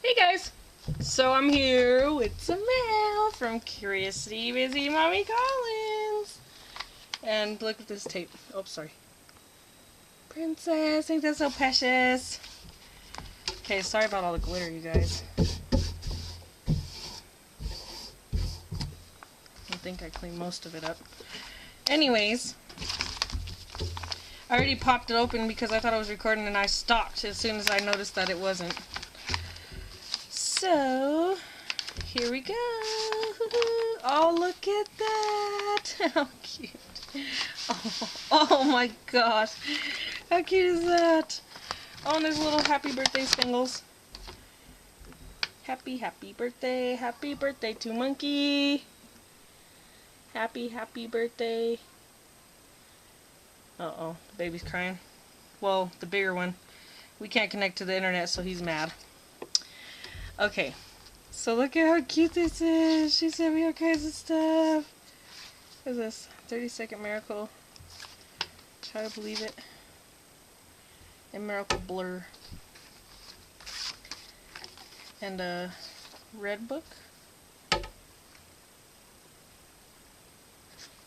Hey guys! So I'm here with some mail from Christi, Busy Mommy Collins. And look at this tape. Oh, sorry. Princess, ain't that so precious? Okay, sorry about all the glitter, you guys. I think I cleaned most of it up. Anyways, I already popped it open because I thought I was recording and I stopped as soon as I noticed that it wasn't. So, here we go. Oh, look at that. How cute. Oh my gosh. How cute is that? Oh, and there's little happy birthday spangles. Happy birthday to Monkey. Happy birthday. Uh-oh, the baby's crying. Well, the bigger one. We can't connect to the internet, so he's mad. Okay, so look at how cute this is. She sent me all kinds of stuff. What is this? 30-second miracle. Try to believe it. And miracle blur. And a red book.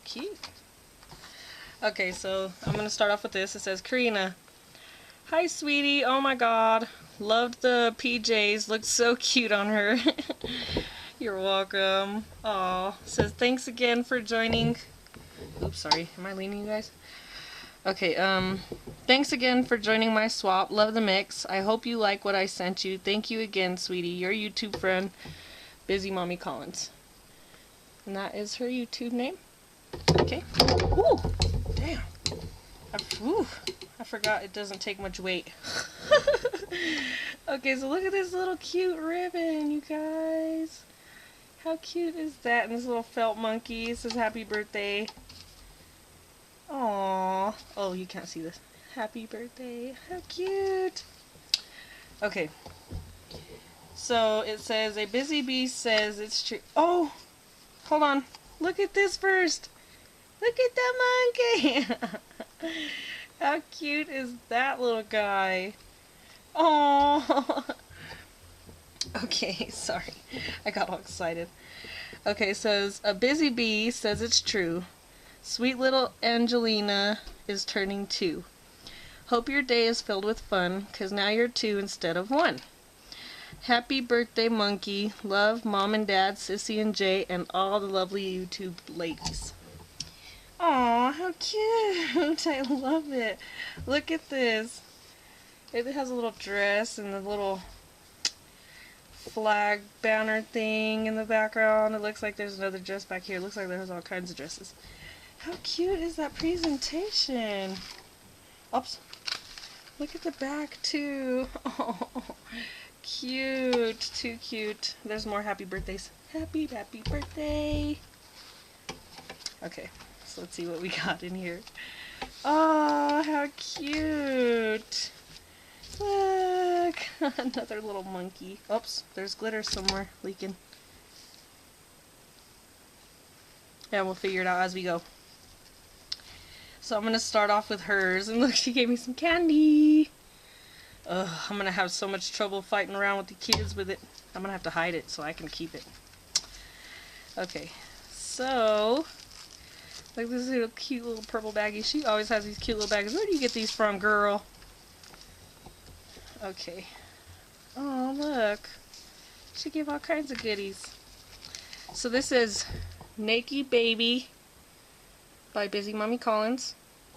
Cute. Okay, so I'm going to start off with this. It says, Karina. Hi, sweetie. Oh my god. Loved the PJs. Looked so cute on her. You're welcome. Aw. Says, thanks again for joining. Oops, sorry. Am I leaning, you guys? Okay, thanks again for joining my swap. Love the mix. I hope you like what I sent you. Thank you again, sweetie. Your YouTube friend, Busy Mommy Collins. And that is her YouTube name. Okay. Ooh, damn. I forgot it doesn't take much weight. Okay, so look at this little cute ribbon, you guys. How cute is that? And this little felt monkey. It says happy birthday. Aww. Oh, you can't see this. Happy birthday. How cute. Okay. So it says, a busy bee says it's true. Oh! Hold on. Look at this first. Look at the monkey. How cute is that little guy? Oh. Okay, sorry. I got all excited. Okay, it says, a busy bee says it's true. Sweet little Angelina is turning 2. Hope your day is filled with fun, 'cause now you're 2 instead of 1. Happy birthday, Monkey. Love, Mom and Dad, Sissy and Jay, and all the lovely YouTube ladies. Aw, how cute. I love it. Look at this. It has a little dress and a little flag banner thing in the background. It looks like there's another dress back here. It looks like there's all kinds of dresses. How cute is that presentation? Oops. Look at the back too. Oh, cute. Too cute. There's more happy birthdays. Happy birthday. Okay, so let's see what we got in here. Oh, how cute. Look. Another little monkey. Oops, there's glitter somewhere leaking. Yeah, we'll figure it out as we go. So I'm going to start off with hers. And look, she gave me some candy. Ugh, I'm going to have so much trouble fighting around with the kids with it. I'm going to have to hide it so I can keep it. Okay, so like this little cute little purple baggie. She always has these cute little baggies. Where do you get these from, girl? Okay. Oh, look. She gave all kinds of goodies. So this is Naked Baby by Busy Mommy Collins.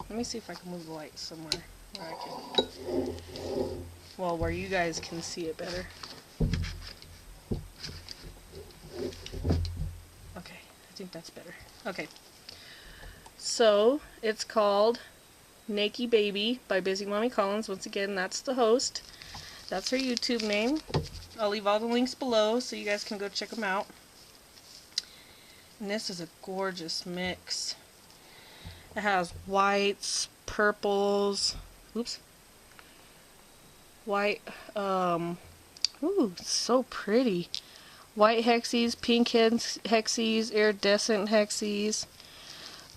Let me see if I can move the light somewhere where I can, well, where you guys can see it better. Okay, I think that's better. Okay. So, it's called Naked Baby by Busy Mommy Collins. Once again, that's the host. That's her YouTube name. I'll leave all the links below so you guys can go check them out. And this is a gorgeous mix. It has whites, purples, oops, white, ooh, so pretty. White hexies, pink hexies, iridescent hexies,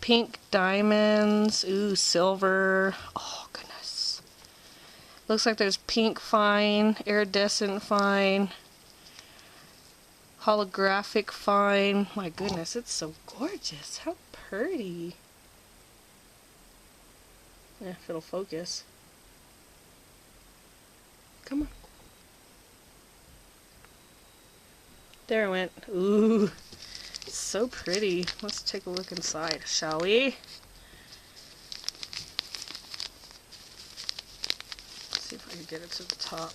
pink diamonds, ooh, silver, oh goodness. Looks like there's pink fine, iridescent fine, Holographic fine. My goodness, it's so gorgeous. How pretty. Yeah, if it'll focus. Come on. There it went. Ooh, so pretty. Let's take a look inside, shall we? Let's see if I can get it to the top.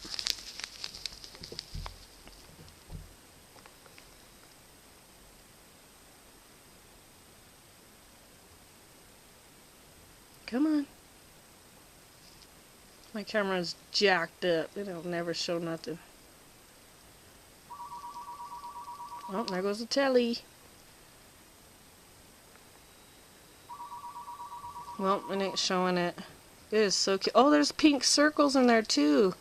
Come on. My camera's jacked up. It'll never show nothing. Oh, there goes the telly. Well, it ain't showing it. It is so cute. Oh, there's pink circles in there too.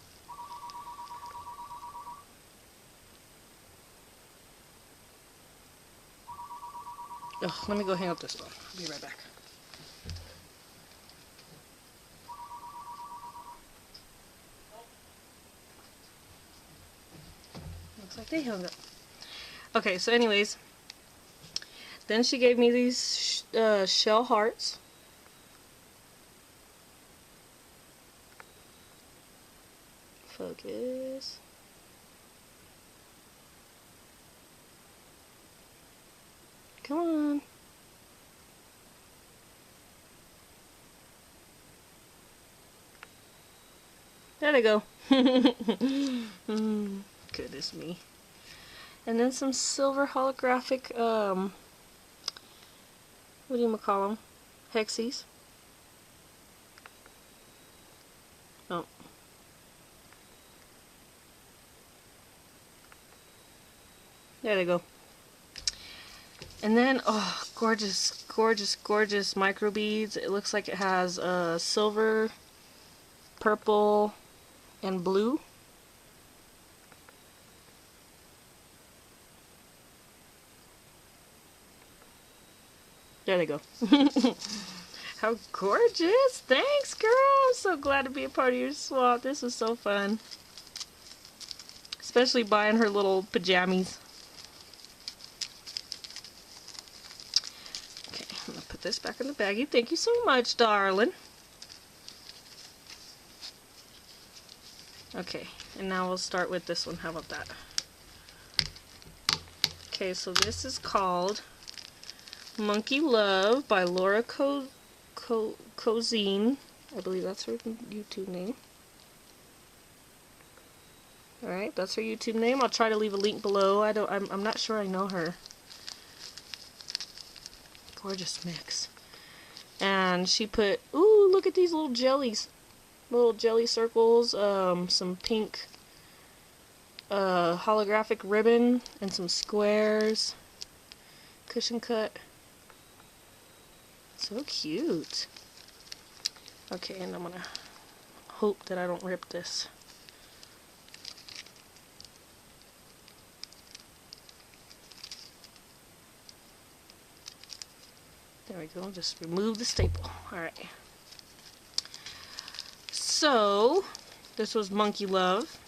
Oh, let me go hang up this phone. I'll be right back. Looks like they hung up. Okay, so anyways, then she gave me these shell hearts. Focus. Come on. There they go. Goodness me. And then some silver holographic, what do you call them? Hexies. Oh. There they go. And then, oh, gorgeous, gorgeous, gorgeous micro beads. It looks like it has silver, purple, and blue. There they go. How gorgeous! Thanks, girl! I'm so glad to be a part of your swap. This was so fun. Especially buying her little pajamas. Okay, I'm gonna put this back in the baggie. Thank you so much, darling. Okay, and now we'll start with this one. How about that? Okay, so this is called Monkey Love by Laura Cozine. I believe that's her YouTube name. Alright, that's her YouTube name. I'll try to leave a link below. I'm not sure I know her. Gorgeous mix. And she put, ooh, look at these little jellies. Little jelly circles, some pink holographic ribbon, and some squares. Cushion cut. So cute. Okay, and I'm gonna hope that I don't rip this. There we go, just remove the staple. Alright. So, this was Monkey Love.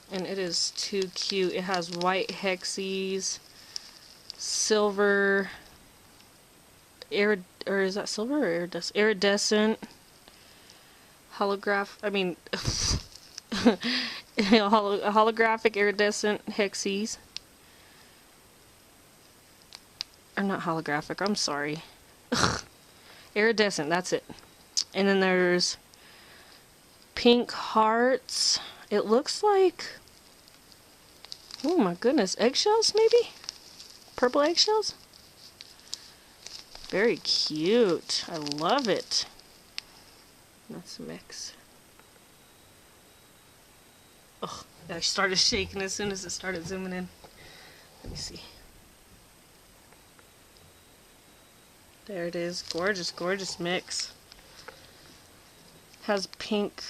And it is too cute. It has white hexies, silver, or is that silver or iridescent? Iridescent, holographic iridescent hexies. Or not holographic, I'm sorry. Iridescent, that's it. And then there's pink hearts. It looks like, oh my goodness, eggshells maybe? Purple eggshells? Very cute. I love it. That's a mix. Oh, I started shaking as soon as it started zooming in. Let me see. There it is. Gorgeous, gorgeous mix. Has pink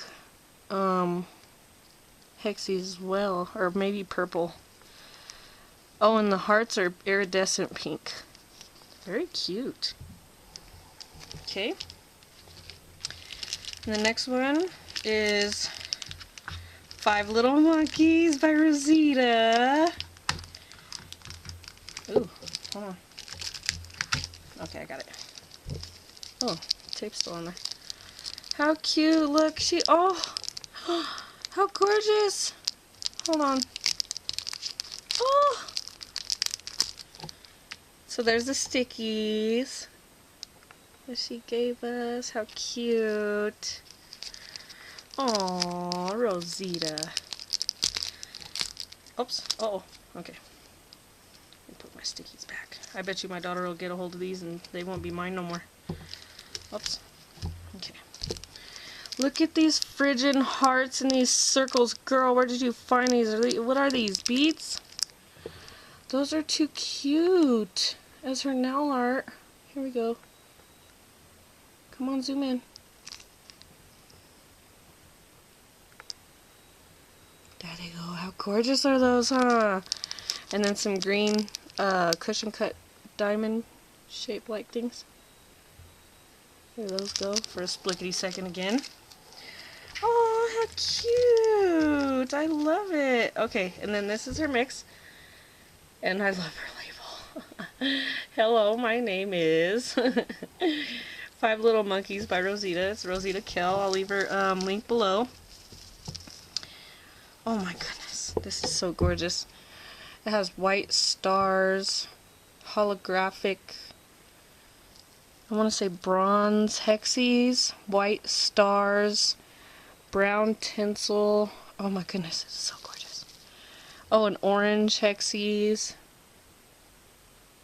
hexies as well, or maybe purple. Oh, and the hearts are iridescent pink. Very cute. Okay. And the next one is Five Little Monkeys by Rosita. Ooh, hold on. Okay, I got it. Oh, tape's still on there. How cute, look, oh, how gorgeous. Hold on. Oh. So there's the stickies that she gave us. How cute. Aww, Rosita. Oops. Uh oh. Okay. Let me put my stickies back. I bet you my daughter will get a hold of these and they won't be mine no more. Oops. Okay. Look at these friggin' hearts and these circles. Girl, where did you find these? What are these? Beads? Those are too cute. As her nail art. Here we go. Come on, zoom in. There they go. How gorgeous are those, huh? And then some green cushion cut diamond shape like things. There those go for a splickety second again. Oh, how cute! I love it. Okay, and then this is her mix. And I love her label. Hello, my name is Five Little Monkeys by Rosita. It's Rosita Kell. I'll leave her link below. Oh my goodness, this is so gorgeous. It has white stars, holographic, I want to say bronze hexies, white stars, brown tinsel. Oh my goodness, it's so gorgeous. Oh, and orange hexies.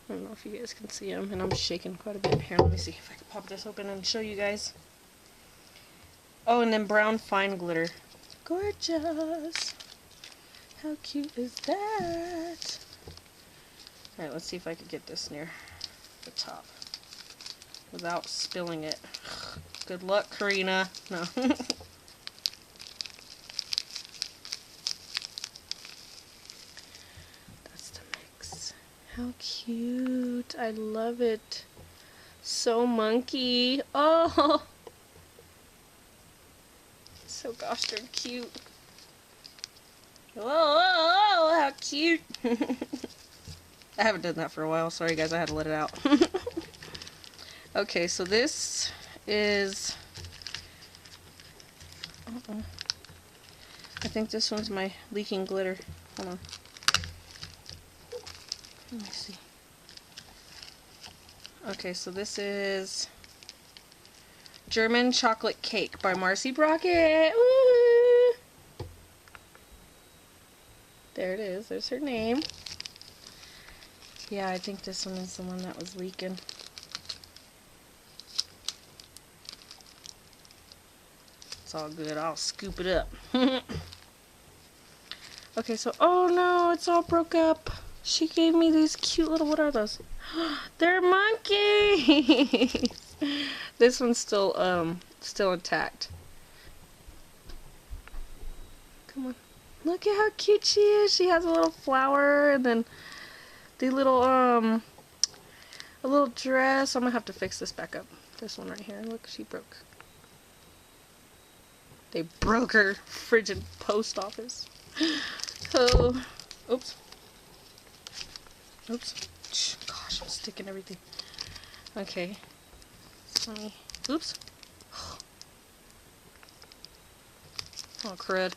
I don't know if you guys can see them, and I'm shaking quite a bit. Here, let me see if I can pop this open and show you guys. Oh, and then brown fine glitter. Gorgeous. How cute is that? Alright, let's see if I can get this near the top without spilling it. Good luck, Karina. No. That's the mix. How cute. I love it. So monkey. Oh! So gosh darn cute. Oh, how cute. I haven't done that for a while. Sorry guys, I had to let it out. Okay, so this is... I think this one's my leaking glitter. Hold on. Let me see. Okay, so this is German Chocolate Cake by Marcy Brockett. Woo! There it is. There's her name. Yeah, I think this one is the one that was leaking. It's all good. I'll scoop it up. Okay, so, oh no, it's all broke up. She gave me these cute little, what are those? They're monkeys! This one's still intact. Come on. Look at how cute she is. She has a little flower and then the little, a little dress. I'm gonna have to fix this back up. This one right here. Look, she broke. They broke her frigid post office. Oh, oops. Oops. Gosh, I'm sticking everything. Okay. So let me, oops. Oh, crud.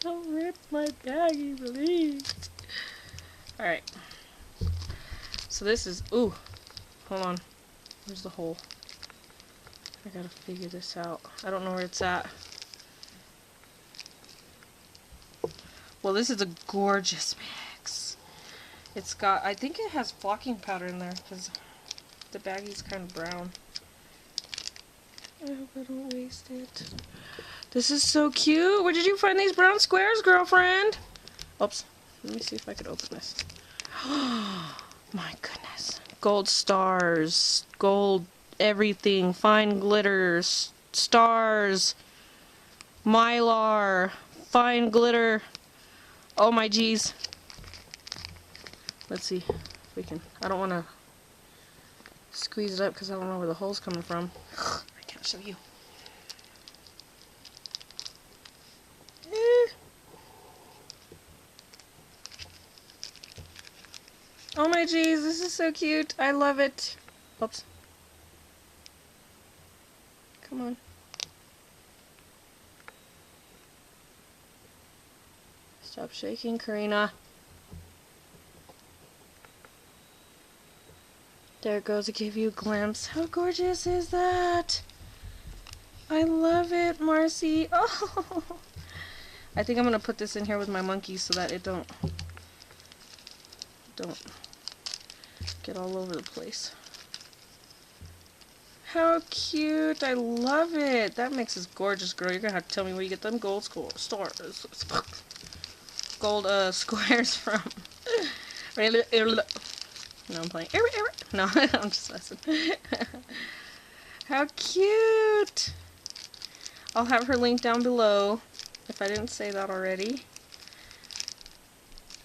Don't rip my baggie, please. Alright. So this is, ooh. Hold on. Where's the hole? I gotta figure this out. I don't know where it's at. Well, this is a gorgeous mix. It's got, I think it has flocking powder in there because the baggie's kind of brown. I hope I don't waste it. This is so cute. Where did you find these brown squares, girlfriend? Oops. Let me see if I could open this. My goodness. Gold stars. Gold everything. Fine glitters. Stars. Mylar. Fine glitter. Oh my geez. Let's see if we can. I don't want to squeeze it up because I don't know where the hole's coming from. I can't show you. Oh my jeez, this is so cute. I love it. Oops. Come on. Stop shaking, Karina. There it goes to give you a glimpse. How gorgeous is that? I love it, Marcy. Oh, I think I'm gonna put this in here with my monkeys so that it don't get all over the place. How cute! I love it. That makes this gorgeous, girl. You're gonna have to tell me where you get them gold squares from. No, I'm playing. No, I'm just messing. How cute! I'll have her link down below, if I didn't say that already.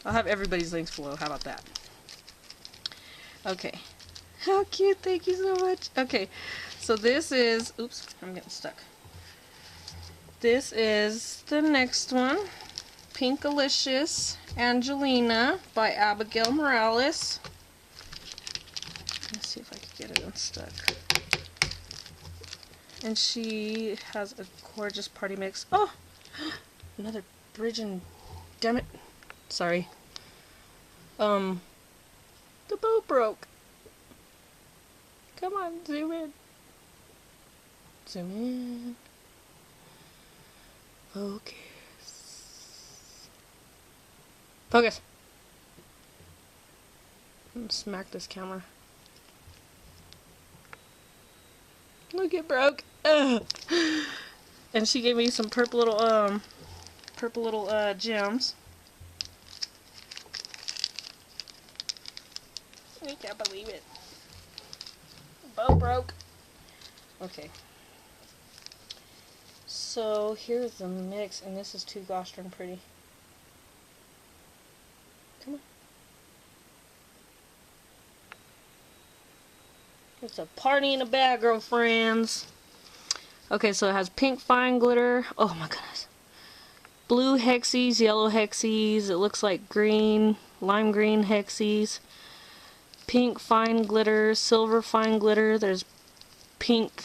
I'll have everybody's links below. How about that? Okay. How cute. Thank you so much. Okay. So this is... Oops. I'm getting stuck. This is the next one. Pinkalicious Angelina by Abigail Morales. Let's see if I can get it unstuck. And she has a gorgeous party mix. Oh! Another bridge and... Damn it. Sorry. The boat broke. Come on, zoom in. Zoom in. Focus. Focus. I'm gonna smack this camera. Look, it broke. Ugh. And she gave me some purple little gems. I can't believe it. Boat broke. Okay. So here's the mix, and this is too gosh darn pretty. Come on. It's a party in a bag, girlfriends. Okay, so it has pink fine glitter. Oh my goodness. Blue hexies, yellow hexies. It looks like green, lime green hexies. Pink fine glitter, silver fine glitter. There's pink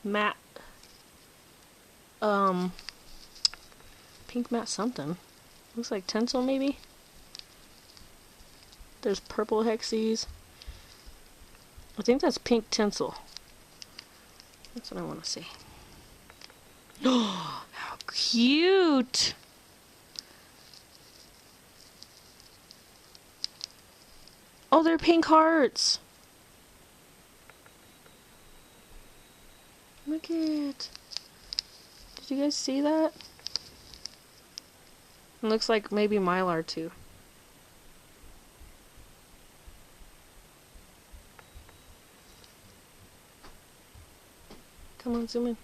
matte, pink matte something. Looks like tinsel maybe. There's purple hexies. I think that's pink tinsel. That's what I want to see. Oh, how cute! Oh, they're pink hearts. Look it. Did you guys see that? It looks like maybe Mylar too. Come on, zoom in.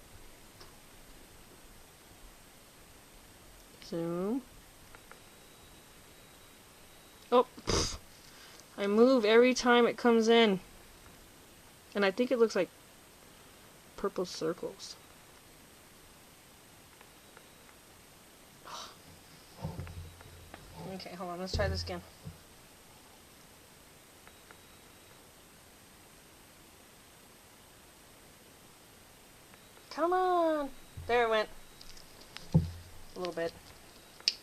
Zoom. Oh, pfft. I move every time it comes in. And I think it looks like purple circles. Okay, hold on, let's try this again. Come on! There it went. A little bit.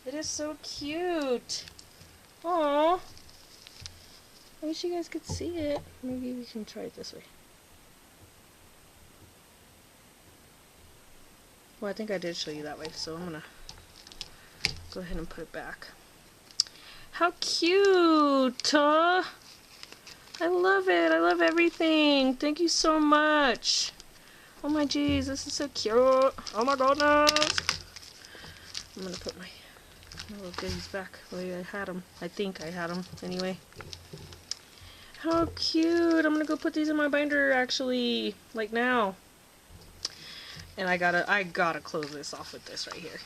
It is so cute. Aww. I wish you guys could see it. Maybe we can try it this way. Well, I think I did show you that way, so I'm gonna go ahead and put it back. How cute! I love it. I love everything. Thank you so much. Oh my jeez, this is so cute. Oh my goodness. I'm gonna put my little goodies back the way I had them. I think I had them anyway. How cute! I'm gonna go put these in my binder actually, like now. And I gotta close this off with this right here,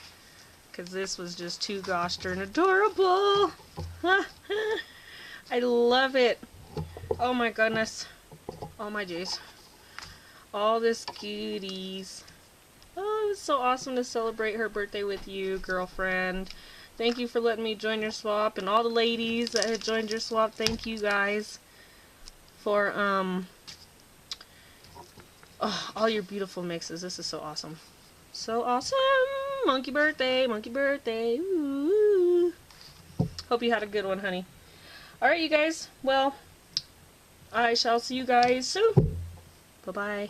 cause this was just too gosh darn adorable. I love it. Oh my goodness. Oh my jeez. All this goodies. Oh, it was so awesome to celebrate her birthday with you, girlfriend. Thank you for letting me join your swap, and all the ladies that had joined your swap, thank you guys for all your beautiful mixes. This is so awesome. So awesome! Monkey birthday, monkey birthday. Ooh. Hope you had a good one, honey. Alright, you guys. Well, I shall see you guys soon. Bye-bye.